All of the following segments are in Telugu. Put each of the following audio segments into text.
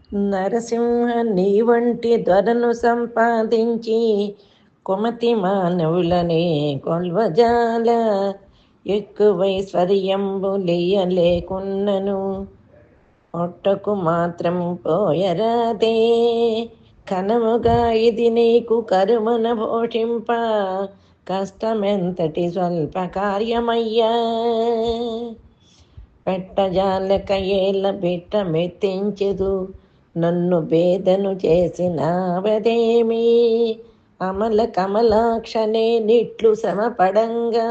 నరసింహ నీ వంటి ధ్వరను సంపాదించి కుమతి మానవులనే కొల్వజాల ఎక్కువైశ్వర్యంబు లేయలేకున్నను పొట్టకు మాత్రం పోయరాదే కనముగా ఇది నీకు కరుమన పోషింప కష్టమెంతటి స్వల్ప కార్యమయ్యా పెట్టజాలక ఏల బిట్ట మెత్తించెదు నన్ను భేదను చేసినావదేమి అమల కమలాక్షనే నిట్లు సమపడంగా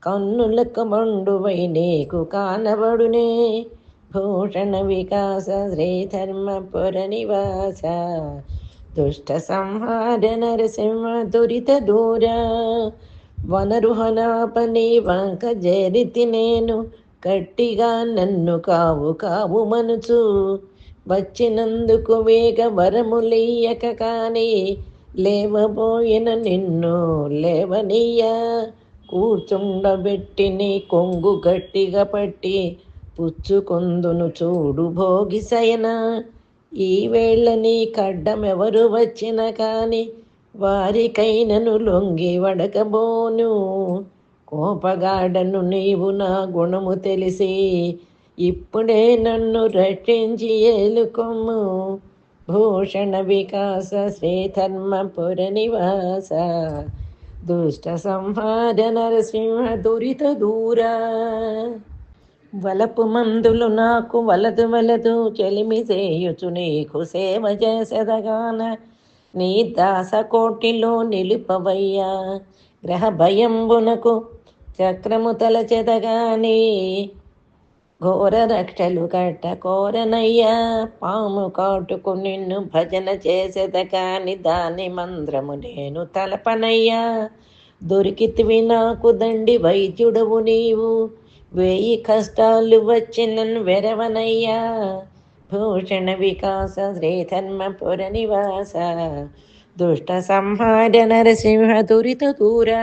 కన్నులకు మండువై నీకు కానబడునే భూషణ వికాస శ్రీధర్మపుర నివాస దుష్ట సంహార నరసింహ దురిత దూర వనరుహనాపని వంక జరితి నేను గట్టిగా నన్ను కావు కావు మనుచు వచ్చినందుకు వేగ వరములియక కాని లేవబోయిన నిన్ను లేవనీయ కూర్చుండబెట్టి నీ కొంగు గట్టిగా పట్టి పుచ్చుకొందును చూడు భోగిసయన ఈ వేళ నీ కడ్డమెవరు వచ్చిన కాని వారికైనను లొంగి వడకబోను కోపగాడను నీవు నా గుణము తెలిసి ఇప్పుడే నన్ను రక్షించి ఏలుకొమ్ము భూషణ వికాస శ్రీధర్మపుర నివాస దుష్ట సంహార నరసింహ దురిత దూరా వలపు మందులు నాకు వలదు వలదు చెలిమి చేయుచు నీకు సేవ చేసెదగాన నీ దాసకోటిలో నిలుపవయ్యా గ్రహ భయంబునకు చక్రము తలచెదగాని ఘోర రక్షలు కట్ట కోరనయ్యా పాము కాటుకు నిన్ను భజన చేసేద కాని దాని మంత్రము నేను తలపనయ్యా దొరికితివి నాకు దండి వైద్యుడవు నీవు వేయి కష్టాలు వచ్చినను వెరవనయ్యా భూషణ వికాస శ్రీధర్మపుర నివాస దుష్ట సంహార నరసింహ దురిత దూరా